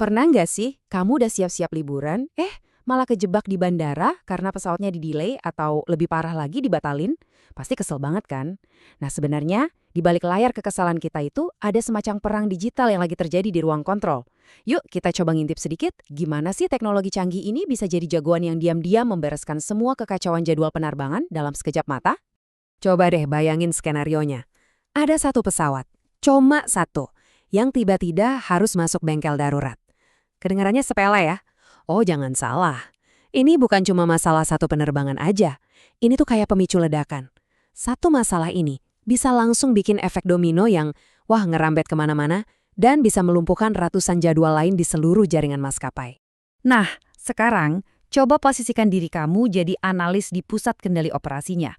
Pernah nggak sih kamu udah siap-siap liburan, malah kejebak di bandara karena pesawatnya di-delay atau lebih parah lagi dibatalin? Pasti kesel banget kan? Nah sebenarnya, di balik layar kekesalan kita itu ada semacam perang digital yang lagi terjadi di ruang kontrol. Yuk kita coba ngintip sedikit, gimana sih teknologi canggih ini bisa jadi jagoan yang diam-diam membereskan semua kekacauan jadwal penerbangan dalam sekejap mata? Coba deh bayangin skenarionya. Ada satu pesawat, cuma satu, yang tiba-tiba harus masuk bengkel darurat. Kedengarannya sepele ya? Oh jangan salah. Ini bukan cuma masalah satu penerbangan aja. Ini tuh kayak pemicu ledakan. Satu masalah ini bisa langsung bikin efek domino yang, ngerambet kemana-mana dan bisa melumpuhkan ratusan jadwal lain di seluruh jaringan maskapai. Nah, sekarang coba posisikan diri kamu jadi analis di pusat kendali operasinya.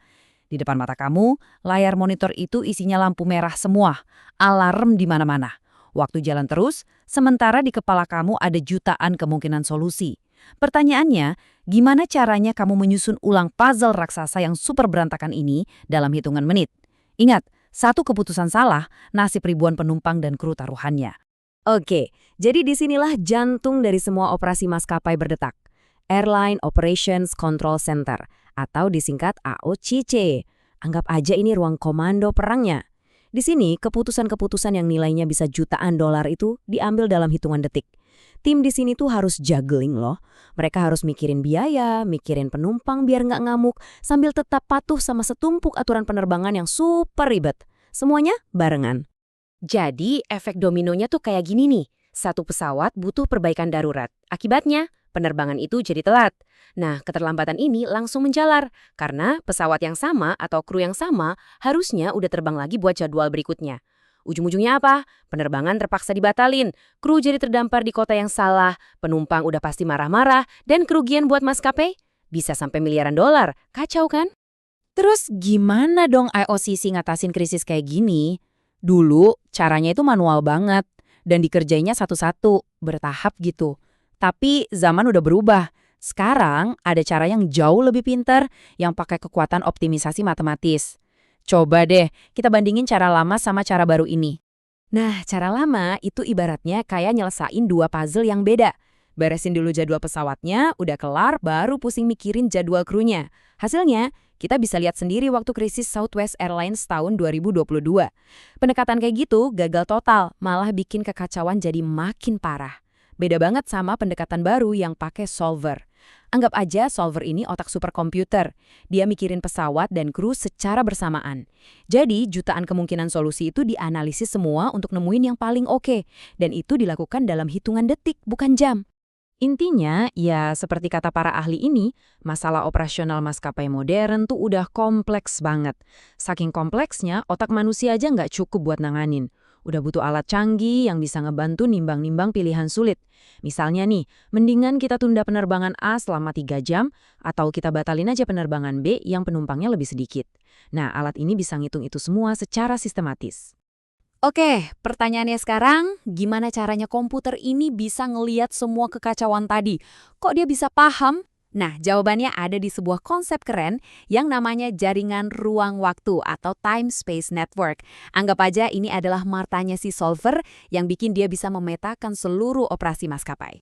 Di depan mata kamu, layar monitor itu isinya lampu merah semua, alarm di mana-mana. Waktu jalan terus, sementara di kepala kamu ada jutaan kemungkinan solusi. Pertanyaannya, gimana caranya kamu menyusun ulang puzzle raksasa yang super berantakan ini dalam hitungan menit? Ingat, satu keputusan salah, nasib ribuan penumpang dan kru taruhannya. Oke, jadi disinilah jantung dari semua operasi maskapai berdetak. Airline Operations Control Center, atau disingkat AOCC. Anggap aja ini ruang komando perangnya. Di sini, keputusan-keputusan yang nilainya bisa jutaan dolar itu diambil dalam hitungan detik. Tim di sini tuh harus juggling loh. Mereka harus mikirin biaya, mikirin penumpang biar nggak ngamuk, sambil tetap patuh sama setumpuk aturan penerbangan yang super ribet. Semuanya barengan. Jadi, efek dominonya tuh kayak gini nih. Satu pesawat butuh perbaikan darurat. Akibatnya, penerbangan itu jadi telat. Nah, keterlambatan ini langsung menjalar, karena pesawat yang sama atau kru yang sama harusnya udah terbang lagi buat jadwal berikutnya. Ujung-ujungnya apa? Penerbangan terpaksa dibatalin, kru jadi terdampar di kota yang salah, penumpang udah pasti marah-marah, dan kerugian buat maskapai bisa sampai miliaran dolar. Kacau kan? Terus gimana dong IOCC ngatasin krisis kayak gini? Dulu, caranya itu manual banget, dan dikerjainya satu-satu, bertahap gitu. Tapi zaman udah berubah. Sekarang ada cara yang jauh lebih pintar yang pakai kekuatan optimisasi matematis. Coba deh, kita bandingin cara lama sama cara baru ini. Nah, cara lama itu ibaratnya kayak nyelesain dua puzzle yang beda. Beresin dulu jadwal pesawatnya, udah kelar, baru pusing mikirin jadwal krunya. Hasilnya, kita bisa lihat sendiri waktu krisis Southwest Airlines tahun 2022. Pendekatan kayak gitu gagal total, malah bikin kekacauan jadi makin parah. Beda banget sama pendekatan baru yang pakai solver. Anggap aja solver ini otak superkomputer. Dia mikirin pesawat dan kru secara bersamaan. Jadi, jutaan kemungkinan solusi itu dianalisis semua untuk nemuin yang paling oke. Dan itu dilakukan dalam hitungan detik, bukan jam. Intinya, ya seperti kata para ahli ini, masalah operasional maskapai modern tuh udah kompleks banget. Saking kompleksnya, otak manusia aja nggak cukup buat nanganin. Udah butuh alat canggih yang bisa ngebantu nimbang-nimbang pilihan sulit. Misalnya nih, mendingan kita tunda penerbangan A selama 3 jam, atau kita batalin aja penerbangan B yang penumpangnya lebih sedikit. Nah, alat ini bisa ngitung itu semua secara sistematis. Oke, pertanyaannya sekarang, gimana caranya komputer ini bisa ngeliat semua kekacauan tadi? Kok dia bisa paham? Nah, jawabannya ada di sebuah konsep keren yang namanya jaringan ruang waktu atau time space network. Anggap aja ini adalah martanya si solver yang bikin dia bisa memetakan seluruh operasi maskapai.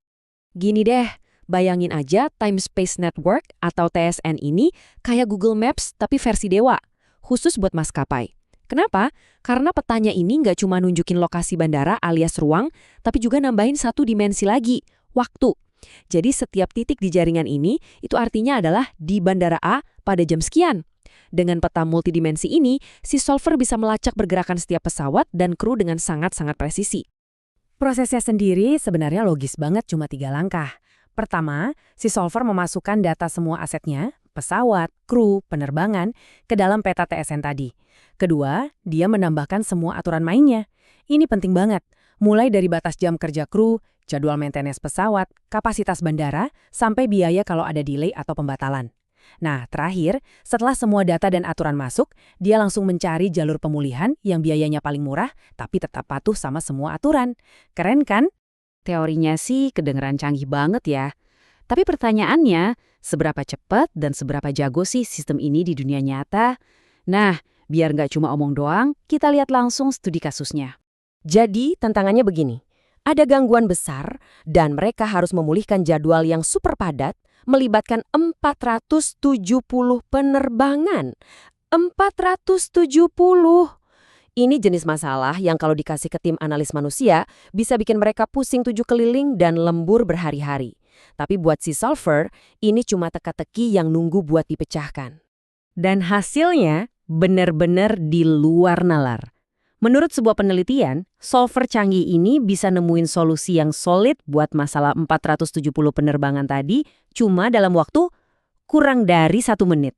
Gini deh, bayangin aja time space network atau TSN ini kayak Google Maps tapi versi dewa, khusus buat maskapai. Kenapa? Karena petanya ini nggak cuma nunjukin lokasi bandara alias ruang, tapi juga nambahin satu dimensi lagi, waktu. Jadi setiap titik di jaringan ini itu artinya adalah di bandara A pada jam sekian. Dengan peta multidimensi ini, si solver bisa melacak pergerakan setiap pesawat dan kru dengan sangat-sangat presisi. Prosesnya sendiri sebenarnya logis banget, cuma 3 langkah. Pertama, si solver memasukkan data semua asetnya, pesawat, kru, penerbangan, ke dalam peta TSN tadi. Kedua, dia menambahkan semua aturan mainnya. Ini penting banget, mulai dari batas jam kerja kru, jadwal maintenance pesawat, kapasitas bandara, sampai biaya kalau ada delay atau pembatalan. Nah, terakhir, setelah semua data dan aturan masuk, dia langsung mencari jalur pemulihan yang biayanya paling murah, tapi tetap patuh sama semua aturan. Keren kan? Teorinya sih kedengeran canggih banget ya. Tapi pertanyaannya, seberapa cepat dan seberapa jago sih sistem ini di dunia nyata? Nah, biar nggak cuma omong doang, kita lihat langsung studi kasusnya. Jadi, tantangannya begini. Ada gangguan besar dan mereka harus memulihkan jadwal yang super padat, melibatkan 470 penerbangan. 470! Ini jenis masalah yang kalau dikasih ke tim analis manusia, bisa bikin mereka pusing 7 keliling dan lembur berhari-hari. Tapi buat si solver, ini cuma teka-teki yang nunggu buat dipecahkan. Dan hasilnya benar-benar di luar nalar. Menurut sebuah penelitian, solver canggih ini bisa nemuin solusi yang solid buat masalah 470 penerbangan tadi cuma dalam waktu kurang dari 1 menit.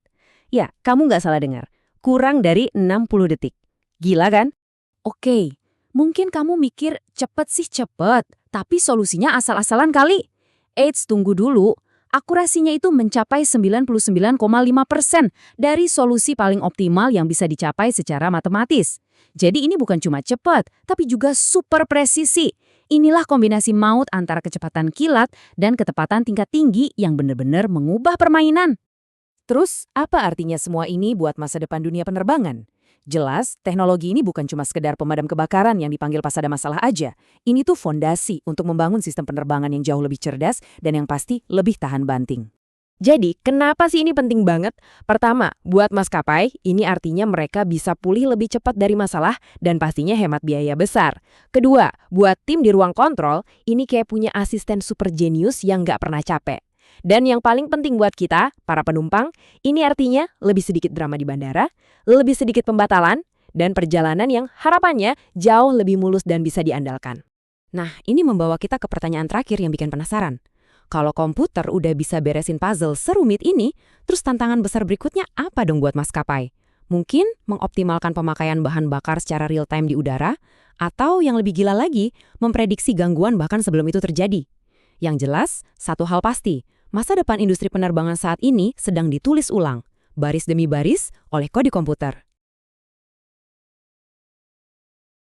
Ya, kamu nggak salah dengar. Kurang dari 60 detik. Gila kan? Oke, mungkin kamu mikir cepet sih cepet, tapi solusinya asal-asalan kali. Eits, tunggu dulu. Akurasinya itu mencapai 99,5% dari solusi paling optimal yang bisa dicapai secara matematis. Jadi ini bukan cuma cepat, tapi juga super presisi. Inilah kombinasi maut antara kecepatan kilat dan ketepatan tingkat tinggi yang benar-benar mengubah permainan. Terus, apa artinya semua ini buat masa depan dunia penerbangan? Jelas, teknologi ini bukan cuma sekedar pemadam kebakaran yang dipanggil pas ada masalah aja. Ini tuh fondasi untuk membangun sistem penerbangan yang jauh lebih cerdas dan yang pasti lebih tahan banting. Jadi, kenapa sih ini penting banget? Pertama, buat maskapai, ini artinya mereka bisa pulih lebih cepat dari masalah dan pastinya hemat biaya besar. Kedua, buat tim di ruang kontrol, ini kayak punya asisten super jenius yang nggak pernah capek. Dan yang paling penting buat kita, para penumpang, ini artinya lebih sedikit drama di bandara, lebih sedikit pembatalan, dan perjalanan yang harapannya jauh lebih mulus dan bisa diandalkan. Nah, ini membawa kita ke pertanyaan terakhir yang bikin penasaran. Kalau komputer udah bisa beresin puzzle serumit ini, terus tantangan besar berikutnya apa dong buat maskapai? Mungkin mengoptimalkan pemakaian bahan bakar secara real time di udara, atau yang lebih gila lagi, memprediksi gangguan bahkan sebelum itu terjadi. Yang jelas, satu hal pasti, masa depan industri penerbangan saat ini sedang ditulis ulang, baris demi baris, oleh kode komputer.